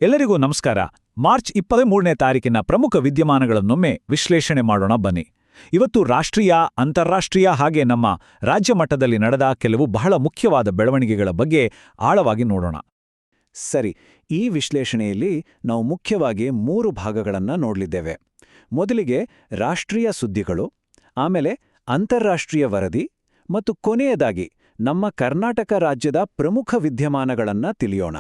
ಎಲ್ಲರಿಗೂ ನಮಸ್ಕಾರ. ಮಾರ್ಚ್ 23ನೇ ತಾರೀಕಿನ ಪ್ರಮುಖ ವಿದ್ಯಮಾನಗಳನ್ನೊಮ್ಮೆ ವಿಶ್ಲೇಷಣೆ ಮಾಡೋಣ ಬನ್ನಿ. ಇವತ್ತು ರಾಷ್ಟ್ರೀಯ, ಅಂತಾರಾಷ್ಟ್ರೀಯ ಹಾಗೆ ನಮ್ಮ ರಾಜ್ಯ ಮಟ್ಟದಲ್ಲಿ ನಡೆದ ಕೆಲವು ಬಹಳ ಮುಖ್ಯವಾದ ಬೆಳವಣಿಗೆಗಳ ಬಗ್ಗೆ ಆಳವಾಗಿ ನೋಡೋಣ. ಸರಿ, ಈ ವಿಶ್ಲೇಷಣೆಯಲ್ಲಿ ನಾವು ಮುಖ್ಯವಾಗಿ 3 ಭಾಗಗಳನ್ನು ನೋಡಲಿದ್ದೇವೆ. ಮೊದಲಿಗೆ ರಾಷ್ಟ್ರೀಯ ಸುದ್ದಿಗಳು, ಆಮೇಲೆ ಅಂತಾರಾಷ್ಟ್ರೀಯ ವರದಿ ಮತ್ತು ಕೊನೆಯದಾಗಿ ನಮ್ಮ ಕರ್ನಾಟಕ ರಾಜ್ಯದ ಪ್ರಮುಖ ವಿದ್ಯಮಾನಗಳನ್ನು ತಿಳಿಯೋಣ.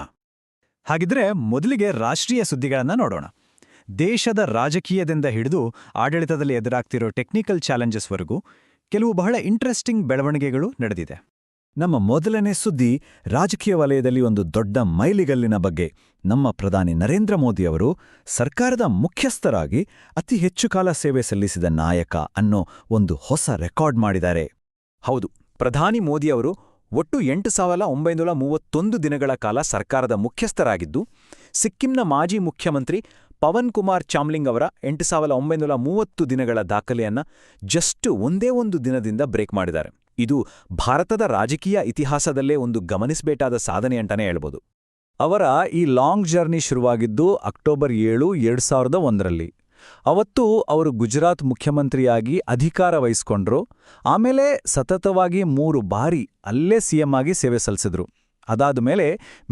ಹಾಗಿದ್ರೆ ಮೊದಲಿಗೆ ರಾಷ್ಟ್ರೀಯ ಸುದ್ದಿಗಳನ್ನು ನೋಡೋಣ. ದೇಶದ ರಾಜಕೀಯದಿಂದ ಹಿಡಿದು ಆಡಳಿತದಲ್ಲಿ ಎದುರಾಗ್ತಿರೋ ಟೆಕ್ನಿಕಲ್ ಚಾಲೆಂಜಸ್ವರೆಗೂ ಕೆಲವು ಬಹಳ ಇಂಟ್ರೆಸ್ಟಿಂಗ್ ಬೆಳವಣಿಗೆಗಳು ನಡೆದಿದೆ. ನಮ್ಮ ಮೊದಲನೇ ಸುದ್ದಿ ರಾಜಕೀಯ ವಲಯದಲ್ಲಿ ಒಂದು ದೊಡ್ಡ ಮೈಲಿಗಲ್ಲಿನ ಬಗ್ಗೆ. ನಮ್ಮ ಪ್ರಧಾನಿ ನರೇಂದ್ರ ಮೋದಿಯವರು ಸರ್ಕಾರದ ಮುಖ್ಯಸ್ಥರಾಗಿ ಅತಿ ಹೆಚ್ಚು ಕಾಲ ಸೇವೆ ಸಲ್ಲಿಸಿದ ನಾಯಕ ಅನ್ನೋ ಒಂದು ಹೊಸ ರೆಕಾರ್ಡ್ ಮಾಡಿದ್ದಾರೆ. ಹೌದು, ಪ್ರಧಾನಿ ಮೋದಿಯವರು ಒಟ್ಟು 8,931 ದಿನಗಳ ಕಾಲ ಸರ್ಕಾರದ ಮುಖ್ಯಸ್ಥರಾಗಿದ್ದು, ಸಿಕ್ಕಿಂನ ಮಾಜಿ ಮುಖ್ಯಮಂತ್ರಿ ಪವನ್ ಕುಮಾರ್ ಚಾಮ್ಲಿಂಗ್ ಅವರ 8,930 ದಿನಗಳ ದಾಖಲೆಯನ್ನ ಜಸ್ಟ್ ಒಂದೇ ಒಂದು ದಿನದಿಂದ ಬ್ರೇಕ್ ಮಾಡಿದ್ದಾರೆ. ಇದು ಭಾರತದ ರಾಜಕೀಯ ಇತಿಹಾಸದಲ್ಲೇ ಒಂದು ಗಮನಿಸಬೇಕಾದ ಸಾಧನೆ ಅಂತಾನೆ ಹೇಳ್ಬೋದು. ಅವರ ಈ ಲಾಂಗ್ ಜರ್ನಿ ಶುರುವಾಗಿದ್ದು ಅಕ್ಟೋಬರ್ 7, 2001ರಲ್ಲಿ. ಅವತ್ತು ಅವರು ಗುಜರಾತ್ ಮುಖ್ಯಮಂತ್ರಿಯಾಗಿ ಅಧಿಕಾರ ವಹಿಸ್ಕೊಂಡ್ರು. ಆಮೇಲೆ ಸತತವಾಗಿ 3 ಬಾರಿ ಅಲ್ಲೇ ಸಿಎಂ ಆಗಿ ಸೇವೆ ಸಲ್ಲಿಸಿದ್ರು. ಅದಾದ ಮೇಲೆ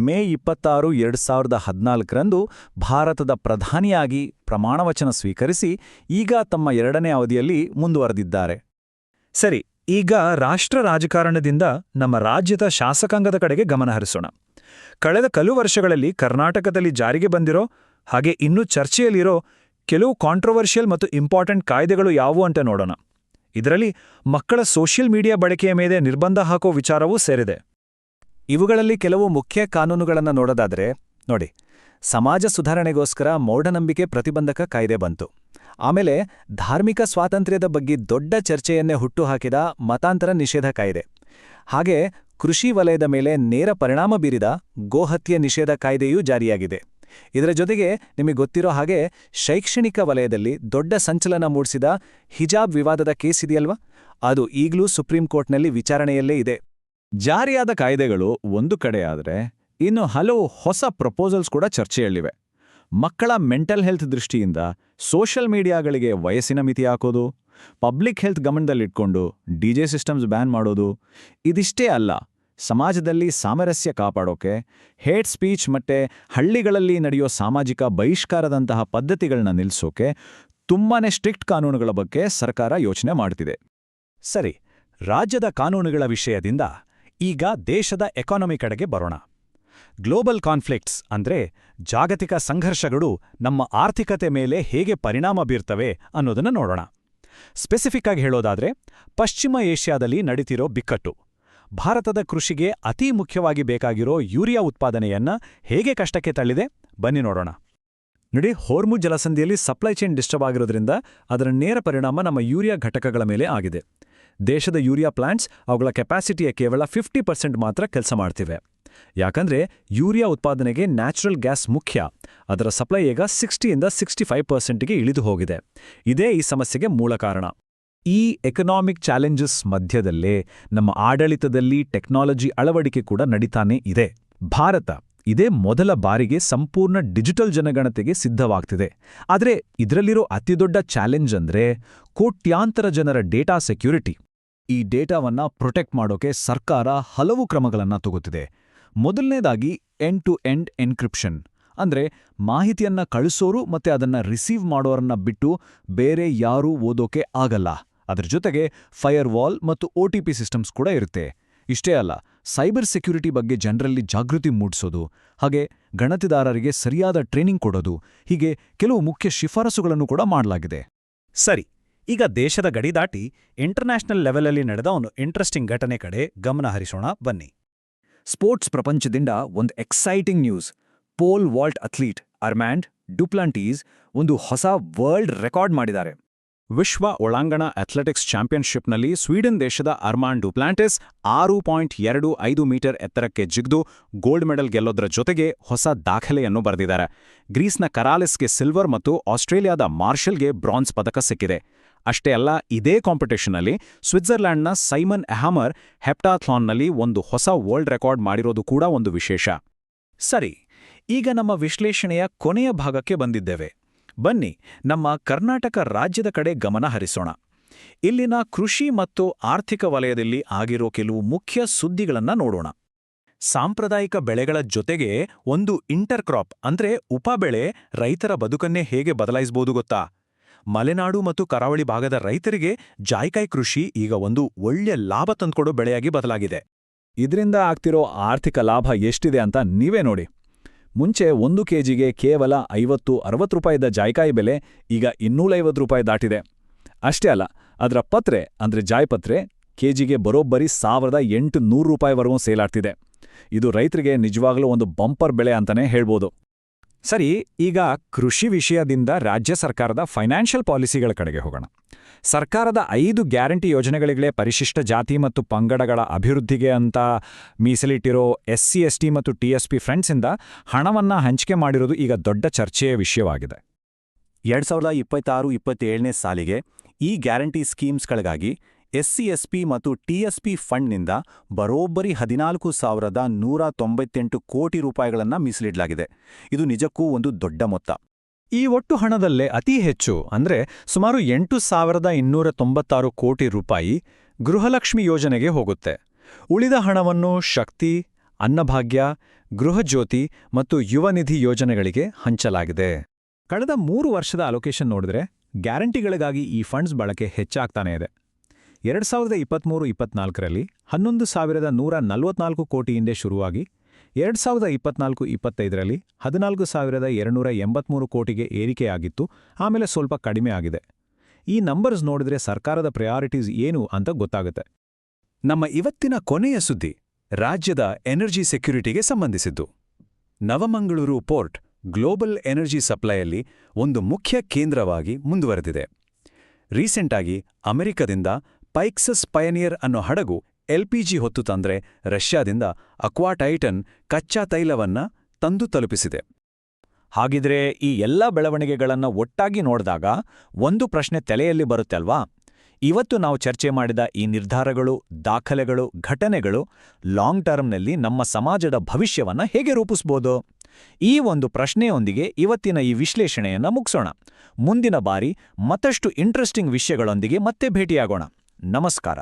ಮೇ 26, 2014ರಂದು ಭಾರತದ ಪ್ರಧಾನಿಯಾಗಿ ಪ್ರಮಾಣವಚನ ಸ್ವೀಕರಿಸಿ ಈಗ ತಮ್ಮ 2ನೇ ಅವಧಿಯಲ್ಲಿ ಮುಂದುವರೆದಿದ್ದಾರೆ. ಸರಿ, ಈಗ ರಾಷ್ಟ್ರ ರಾಜಕಾರಣದಿಂದ ನಮ್ಮ ರಾಜ್ಯದ ಶಾಸಕಾಂಗದ ಕಡೆಗೆ ಗಮನ ಹರಿಸೋಣ. ಕಳೆದ ಕೆಲವು ವರ್ಷಗಳಲ್ಲಿ ಕರ್ನಾಟಕದಲ್ಲಿ ಜಾರಿಗೆ ಬಂದಿರೋ ಹಾಗೆ ಇನ್ನೂ ಚರ್ಚೆಯಲ್ಲಿರೋ ಕೆಲವು ಕಾಂಟ್ರವರ್ಷಿಯಲ್ ಮತ್ತು ಇಂಪಾರ್ಟೆಂಟ್ ಕಾಯ್ದೆಗಳು ಯಾವುವು ಅಂತ ನೋಡೋಣ. ಇದರಲ್ಲಿ ಮಕ್ಕಳ ಸೋಷಿಯಲ್ ಮೀಡಿಯಾ ಬಳಕೆಯ ಮೇಲೆ ನಿರ್ಬಂಧ ಹಾಕೋ ವಿಚಾರವೂ ಸೇರಿದೆ. ಇವುಗಳಲ್ಲಿ ಕೆಲವು ಮುಖ್ಯ ಕಾನೂನುಗಳನ್ನು ನೋಡೋದಾದ್ರೆ ನೋಡಿ, ಸಮಾಜ ಸುಧಾರಣೆಗೋಸ್ಕರ ಮೂಢನಂಬಿಕೆ ಪ್ರತಿಬಂಧಕ ಕಾಯ್ದೆ ಬಂತು. ಆಮೇಲೆ ಧಾರ್ಮಿಕ ಸ್ವಾತಂತ್ರ್ಯದ ಬಗ್ಗೆ ದೊಡ್ಡ ಚರ್ಚೆಯನ್ನೇ ಹುಟ್ಟುಹಾಕಿದ ಮತಾಂತರ ನಿಷೇಧ ಕಾಯ್ದೆ. ಹಾಗೆ ಕೃಷಿ ವಲಯದ ಮೇಲೆ ನೇರ ಪರಿಣಾಮ ಬೀರಿದ ಗೋಹತ್ಯೆ ನಿಷೇಧ ಕಾಯ್ದೆಯೂ ಜಾರಿಯಾಗಿದೆ. ಇದರ ಜೊತೆಗೆ ನಿಮಗೆ ಗೊತ್ತಿರೋ ಹಾಗೆ ಶೈಕ್ಷಣಿಕ ವಲಯದಲ್ಲಿ ದೊಡ್ಡ ಸಂಚಲನ ಮೂಡಿಸಿದ ಹಿಜಾಬ್ ವಿವಾದದ ಕೇಸ್ ಇದೆಯಲ್ವಾ, ಅದು ಈಗಲೂ ಸುಪ್ರೀಂ ಕೋರ್ಟ್ನಲ್ಲಿ ವಿಚಾರಣೆಯಲ್ಲೇ ಇದೆ. ಜಾರಿಯಾದ ಕಾಯ್ದೆಗಳು ಒಂದು ಕಡೆ ಆದರೆ, ಇನ್ನು ಹಲವು ಹೊಸ ಪ್ರಪೋಸಲ್ಸ್ ಕೂಡ ಚರ್ಚೆಯಲ್ಲಿವೆ. ಮಕ್ಕಳ ಮೆಂಟಲ್ ಹೆಲ್ತ್ ದೃಷ್ಟಿಯಿಂದ ಸೋಷಿಯಲ್ ಮೀಡಿಯಾಗಳಿಗೆ ವಯಸ್ಸಿನ ಮಿತಿ ಹಾಕೋದು, ಪಬ್ಲಿಕ್ ಹೆಲ್ತ್ ಗಮನದಲ್ಲಿಟ್ಕೊಂಡು ಡಿಜೆ ಸಿಸ್ಟಮ್ಸ್ ಬ್ಯಾನ್ ಮಾಡೋದು. ಇದಿಷ್ಟೇ ಅಲ್ಲ, ಸಮಾಜದಲ್ಲಿ ಸಾಮರಸ್ಯ ಕಾಪಾಡೋಕೆ ಹೇಟ್ ಸ್ಪೀಚ್ ಮತ್ತೆ ಹಳ್ಳಿಗಳಲ್ಲಿ ನಡೆಯೋ ಸಾಮಾಜಿಕ ಬಹಿಷ್ಕಾರದಂತಹ ಪದ್ಧತಿಗಳನ್ನ ನಿಲ್ಲಿಸೋಕೆ ತುಂಬಾನೇ ಸ್ಟ್ರಿಕ್ಟ್ ಕಾನೂನುಗಳ ಬಗ್ಗೆ ಸರ್ಕಾರ ಯೋಚನೆ ಮಾಡ್ತಿದೆ. ಸರಿ, ರಾಜ್ಯದ ಕಾನೂನುಗಳ ವಿಷಯದಿಂದ ಈಗ ದೇಶದ ಎಕಾನಮಿ ಕಡೆಗೆ ಬರೋಣ. ಗ್ಲೋಬಲ್ ಕಾನ್ಫ್ಲಿಕ್ಟ್ಸ್ ಅಂದ್ರೆ ಜಾಗತಿಕ ಸಂಘರ್ಷಗಳು ನಮ್ಮ ಆರ್ಥಿಕತೆ ಮೇಲೆ ಹೇಗೆ ಪರಿಣಾಮ ಬೀರ್ತವೆ ಅನ್ನೋದನ್ನು ನೋಡೋಣ. ಸ್ಪೆಸಿಫಿಕ್ ಆಗಿ ಹೇಳೋದಾದ್ರೆ, ಪಶ್ಚಿಮ ಏಷ್ಯಾದಲ್ಲಿ ನಡೀತಿರೋ ಬಿಕ್ಕಟ್ಟು ಭಾರತದ ಕೃಷಿಗೆ ಅತೀ ಮುಖ್ಯವಾಗಿ ಬೇಕಾಗಿರೋ ಯೂರಿಯಾ ಉತ್ಪಾದನೆಯನ್ನ ಹೇಗೆ ಕಷ್ಟಕ್ಕೆ ತಳ್ಳಿದೆ ಬನ್ನಿ ನೋಡೋಣ. ನೋಡಿ, ಹೋರ್ಮುಜ್ ಜಲಸಂಧಿಯಲ್ಲಿ ಸಪ್ಲೈ ಚೈನ್ ಡಿಸ್ಟರ್ಬ್ ಆಗಿರೋದ್ರಿಂದ ಅದರ ನೇರ ಪರಿಣಾಮ ನಮ್ಮ ಯೂರಿಯಾ ಘಟಕಗಳ ಮೇಲೆ ಆಗಿದೆ. ದೇಶದ ಯೂರಿಯಾ ಪ್ಲಾಂಟ್ಸ್ ಅವುಗಳ ಕೆಪಾಸಿಟಿಯ ಕೇವಲ 50% ಮಾತ್ರ ಕೆಲಸ ಮಾಡ್ತಿವೆ. ಯಾಕಂದ್ರೆ ಯೂರಿಯಾ ಉತ್ಪಾದನೆಗೆ ನ್ಯಾಚುರಲ್ ಗ್ಯಾಸ್ ಮುಖ್ಯ. ಅದರ ಸಪ್ಲೈ ಈಗ 60ಯಿಂದ 65%ಗೆ ಇಳಿದು ಹೋಗಿದೆ. ಇದೇ ಈ ಸಮಸ್ಯೆಗೆ ಮೂಲ ಕಾರಣ. ಈ ಎಕನಾಮಿಕ್ ಚಾಲೆಂಜಸ್ ಮಧ್ಯದಲ್ಲೇ ನಮ್ಮ ಆಡಳಿತದಲ್ಲಿ ಟೆಕ್ನಾಲಜಿ ಅಳವಡಿಕೆ ಕೂಡ ನಡೀತಾನೇ ಇದೆ. ಭಾರತ ಇದೇ ಮೊದಲ ಬಾರಿಗೆ ಸಂಪೂರ್ಣ ಡಿಜಿಟಲ್ ಜನಗಣತಿಗೆ ಸಿದ್ಧವಾಗ್ತಿದೆ. ಆದರೆ ಇದರಲ್ಲಿರೋ ಅತಿದೊಡ್ಡ ಚಾಲೆಂಜ್ ಅಂದ್ರೆ ಕೋಟ್ಯಾಂತರ ಜನರ ಡೇಟಾ ಸೆಕ್ಯೂರಿಟಿ. ಈ ಡೇಟಾವನ್ನ ಪ್ರೊಟೆಕ್ಟ್ ಮಾಡೋಕೆ ಸರ್ಕಾರ ಹಲವು ಕ್ರಮಗಳನ್ನು ತಗೋತಿದೆ. ಮೊದಲನೇದಾಗಿ ಎಂಡ್ ಟು ಎಂಡ್ ಎನ್ಕ್ರಿಪ್ಷನ್, ಅಂದ್ರೆ ಮಾಹಿತಿಯನ್ನ ಕಳಿಸೋರು ಮತ್ತೆ ಅದನ್ನ ರಿಸೀವ್ ಮಾಡೋರನ್ನ ಬಿಟ್ಟು ಬೇರೆ ಯಾರೂ ಓದೋಕೆ ಆಗಲ್ಲ. ಅದರ ಜೊತೆಗೆ ಫೈರ್ ವಾಲ್ ಮತ್ತು OTP ಸಿಸ್ಟಮ್ಸ್ ಕೂಡ ಇರುತ್ತೆ. ಇಷ್ಟೇ ಅಲ್ಲ, ಸೈಬರ್ ಸೆಕ್ಯೂರಿಟಿ ಬಗ್ಗೆ ಜನರಲ್ಲಿ ಜಾಗೃತಿ ಮೂಡಿಸೋದು, ಹಾಗೆ ಗಣತಿದಾರರಿಗೆ ಸರಿಯಾದ ಟ್ರೈನಿಂಗ್ ಕೊಡೋದು, ಹೀಗೆ ಕೆಲವು ಮುಖ್ಯ ಶಿಫಾರಸುಗಳನ್ನು ಕೂಡ ಮಾಡಲಾಗಿದೆ. ಸರಿ, ಈಗ ದೇಶದ ಗಡಿ ದಾಟಿ ಇಂಟರ್ನ್ಯಾಷನಲ್ ಲೆವೆಲಲ್ಲಿ ನಡೆದ ಒಂದು ಇಂಟ್ರೆಸ್ಟಿಂಗ್ ಘಟನೆ ಕಡೆ ಗಮನ ಹರಿಸೋಣ ಬನ್ನಿ. ಸ್ಪೋರ್ಟ್ಸ್ ಪ್ರಪಂಚದಿಂದ ಒಂದು exciting news. Pole vault athlete Armand Duplantis ಒಂದು ಹೊಸ ವರ್ಲ್ಡ್ ರೆಕಾರ್ಡ್ ಮಾಡಿದ್ದಾರೆ. ವಿಶ್ವ ಒಳಾಂಗಣ ಅಥ್ಲೆಟಿಕ್ಸ್ ಚಾಂಪಿಯನ್ಶಿಪ್ನಲ್ಲಿ ಸ್ವೀಡನ್ ದೇಶದ ಅರ್ಮಾಂಡ್ ಡುಪ್ಲಾಂಟಿಸ್ 6.25 ಮೀಟರ್ ಎತ್ತರಕ್ಕೆ ಜಿಗಿದು ಗೋಲ್ಡ್ ಮೆಡಲ್ ಗೆಲ್ಲೋದ್ರ ಜೊತೆಗೆ ಹೊಸ ದಾಖಲೆಯನ್ನು ಬರೆದಿದ್ದಾರೆ. ಗ್ರೀಸ್ನ ಕರಾಲಿಸ್ಗೆ ಸಿಲ್ವರ್ ಮತ್ತು ಆಸ್ಟ್ರೇಲಿಯಾದ ಮಾರ್ಷಲ್ಗೆ ಬ್ರಾನ್ಸ್ ಪದಕ ಸಿಕ್ಕಿದೆ. ಅಷ್ಟೇ ಅಲ್ಲ, ಇದೇ ಕಾಂಪಿಟೇಷನ್ನಲ್ಲಿ ಸ್ವಿಟ್ಜರ್ಲ್ಯಾಂಡ್ನ ಸೈಮನ್ ಎಹಾಮರ್ ಹೆಪ್ಟಾಥ್ಲಾನ್ನಲ್ಲಿ ಒಂದು ಹೊಸ ವರ್ಲ್ಡ್ ರೆಕಾರ್ಡ್ ಮಾಡಿರೋದು ಕೂಡ ಒಂದು ವಿಶೇಷ. ಸರಿ, ಈಗ ನಮ್ಮ ವಿಶ್ಲೇಷಣೆಯ ಕೊನೆಯ ಭಾಗಕ್ಕೆ ಬಂದಿದ್ದೇವೆ. ಬನ್ನಿ ನಮ್ಮ ಕರ್ನಾಟಕ ರಾಜ್ಯದ ಕಡೆ ಗಮನ ಹರಿಸೋಣ. ಇಲ್ಲಿನ ಕೃಷಿ ಮತ್ತು ಆರ್ಥಿಕ ವಲಯದಲ್ಲಿ ಆಗಿರೋ ಕೆಲವು ಮುಖ್ಯ ಸುದ್ದಿಗಳನ್ನ ನೋಡೋಣ. ಸಾಂಪ್ರದಾಯಿಕ ಬೆಳೆಗಳ ಜೊತೆಗೆ ಒಂದು ಇಂಟರ್ಕ್ರಾಪ್ ಅಂದ್ರೆ ಉಪಬೆಳೆ ರೈತರ ಬದುಕನ್ನೇ ಹೇಗೆ ಬದಲಾಯಿಸಬಹುದು ಗೊತ್ತಾ? ಮಲೆನಾಡು ಮತ್ತು ಕರಾವಳಿ ಭಾಗದ ರೈತರಿಗೆ ಜಾಯ್ಕಾಯಿ ಕೃಷಿ ಈಗ ಒಂದು ಒಳ್ಳೆ ಲಾಭ ತಂದ್ಕೊಡೋ ಬೆಳೆಯಾಗಿ ಬದಲಾಗಿದೆ. ಇದರಿಂದ ಆಗ್ತಿರೋ ಆರ್ಥಿಕ ಲಾಭ ಎಷ್ಟಿದೆ ಅಂತ ನೀವೇ ನೋಡಿ. ಮುಂಚೆ 1 ಕೆಜಿಗೆ ಕೇವಲ 50-60 ರೂಪಾಯಿದ ಜಾಯ್ಕಾಯಿ ಬೆಲೆ ಈಗ 250 ರೂಪಾಯಿ ದಾಟಿದೆ. ಅಷ್ಟೇ ಅಲ್ಲ, ಅದರ ಪತ್ರೆ ಅಂದ್ರೆ ಜಾಯ್ಪತ್ರೆ ಕೆಜಿಗೆ ಬರೋಬ್ಬರಿ 1800 ರೂಪಾಯಿವರೆಗೂ ಸೇಲಾಡ್ತಿದೆ. ಇದು ರೈತರಿಗೆ ನಿಜವಾಗ್ಲೂ ಒಂದು ಬಂಪರ್ ಬೆಳೆ ಅಂತಾನೆ ಹೇಳ್ಬೋದು. ಸರಿ, ಈಗ ಕೃಷಿ ವಿಷಯದಿಂದ ರಾಜ್ಯ ಸರ್ಕಾರದ ಫೈನಾನ್ಷಿಯಲ್ ಪಾಲಿಸಿಗಳ ಕಡೆಗೆ ಹೋಗೋಣ. ಸರ್ಕಾರದ 5 ಗ್ಯಾರಂಟಿ ಯೋಜನೆಗಳಿಗೇ ಪರಿಶಿಷ್ಟ ಜಾತಿ ಮತ್ತು ಪಂಗಡಗಳ ಅಭಿವೃದ್ಧಿಗೆ ಅಂತ ಮೀಸಲಿಟ್ಟಿರೋ SC, ST ಮತ್ತು TSP ಫಂಡ್ಸಿಂದ ಹಣವನ್ನ ಹಂಚಿಕೆ ಮಾಡಿರೋದು ಈಗ ದೊಡ್ಡ ಚರ್ಚೆಯ ವಿಷಯವಾಗಿದೆ. 2026-27ನೇ ಸಾಲಿಗೆ ಈ ಗ್ಯಾರಂಟಿ ಸ್ಕೀಮ್ಸ್ಗಳಿಗಾಗಿ SC, SP ಮತ್ತು TSP ಫಂಡ್ನಿಂದ ಬರೋಬ್ಬರಿ 14,198 ಕೋಟಿ ರೂಪಾಯಿಗಳನ್ನು ಮೀಸಲಿಡಲಾಗಿದೆ. ಇದು ನಿಜಕ್ಕೂ ಒಂದು ದೊಡ್ಡ ಮೊತ್ತ. ಈ ಒಟ್ಟು ಹಣದಲ್ಲೇ ಅತಿ ಹೆಚ್ಚು ಅಂದ್ರೆ ಸುಮಾರು 8,296 ಕೋಟಿ ರೂಪಾಯಿ ಗೃಹಲಕ್ಷ್ಮಿ ಯೋಜನೆಗೆ ಹೋಗುತ್ತೆ. ಉಳಿದ ಹಣವನ್ನು ಶಕ್ತಿ, ಅನ್ನಭಾಗ್ಯ, ಗೃಹಜ್ಯೋತಿ ಮತ್ತು ಯುವ ನಿಧಿ ಯೋಜನೆಗಳಿಗೆ ಹಂಚಲಾಗಿದೆ. ಕಳೆದ 3 ವರ್ಷದ ಅಲೋಕೇಶನ್ ನೋಡಿದ್ರೆ ಗ್ಯಾರಂಟಿಗಳಿಗಾಗಿ ಈ ಫಂಡ್ಸ್ ಬಳಕೆ ಹೆಚ್ಚಾಗ್ತಾನೇ ಇದೆ. 2023-24ರಲ್ಲಿ 11,144 ಕೋಟಿಯಿಂದ ಶುರುವಾಗಿ 2024-25ರಲ್ಲಿ 14,283 ಕೋಟಿಗೆ ಏರಿಕೆಯಾಗಿತ್ತು. ಆಮೇಲೆ ಸ್ವಲ್ಪ ಕಡಿಮೆ ಆಗಿದೆ. ಈ ನಂಬರ್ಸ್ ನೋಡಿದ್ರೆ ಸರ್ಕಾರದ ಪ್ರಯಾರಿಟೀಸ್ ಏನು ಅಂತ ಗೊತ್ತಾಗುತ್ತೆ. ನಮ್ಮ ಇವತ್ತಿನ ಕೊನೆಯ ಸುದ್ದಿ ರಾಜ್ಯದ ಎನರ್ಜಿ ಸೆಕ್ಯುರಿಟಿಗೆ ಸಂಬಂಧಿಸಿದ್ದು. ನವಮಂಗಳೂರು ಪೋರ್ಟ್ ಗ್ಲೋಬಲ್ ಎನರ್ಜಿ ಸಪ್ಲೈಯಲ್ಲಿ ಒಂದು ಮುಖ್ಯ ಕೇಂದ್ರವಾಗಿ ಮುಂದುವರೆದಿದೆ. ರೀಸೆಂಟಾಗಿ ಅಮೆರಿಕದಿಂದ ಪೈಕ್ಸಸ್ ಪಯನಿಯರ್ ಅನ್ನೋ ಹಡಗು LPG ಹೊತ್ತು ತಂದ್ರೆ ರಷ್ಯಾದಿಂದ ಅಕ್ವಾಟೈಟನ್ ಕಚ್ಚಾ ತೈಲವನ್ನ ತಂದು ತಲುಪಿಸಿದೆ. ಹಾಗಿದ್ರೆ ಈ ಎಲ್ಲ ಬೆಳವಣಿಗೆಗಳನ್ನ ಒಟ್ಟಾಗಿ ನೋಡಿದಾಗ ಒಂದು ಪ್ರಶ್ನೆ ತಲೆಯಲ್ಲಿ ಬರುತ್ತೆ ಅಲ್ವಾ? ಇವತ್ತು ನಾವು ಚರ್ಚೆ ಮಾಡಿದ ಈ ನಿರ್ಧಾರಗಳು, ದಾಖಲೆಗಳು, ಘಟನೆಗಳು ಲಾಂಗ್ ಟರ್ಮ್ನಲ್ಲಿ ನಮ್ಮ ಸಮಾಜದ ಭವಿಷ್ಯವನ್ನ ಹೇಗೆ ರೂಪಿಸ್ಬೋದು? ಈ ಒಂದು ಪ್ರಶ್ನೆಯೊಂದಿಗೆ ಇವತ್ತಿನ ಈ ವಿಶ್ಲೇಷಣೆಯನ್ನ ಮುಗಿಸೋಣ. ಮುಂದಿನ ಬಾರಿ ಮತ್ತಷ್ಟು ಇಂಟ್ರೆಸ್ಟಿಂಗ್ ವಿಷಯಗಳೊಂದಿಗೆ ಮತ್ತೆ ಭೇಟಿಯಾಗೋಣ. ನಮಸ್ಕಾರ.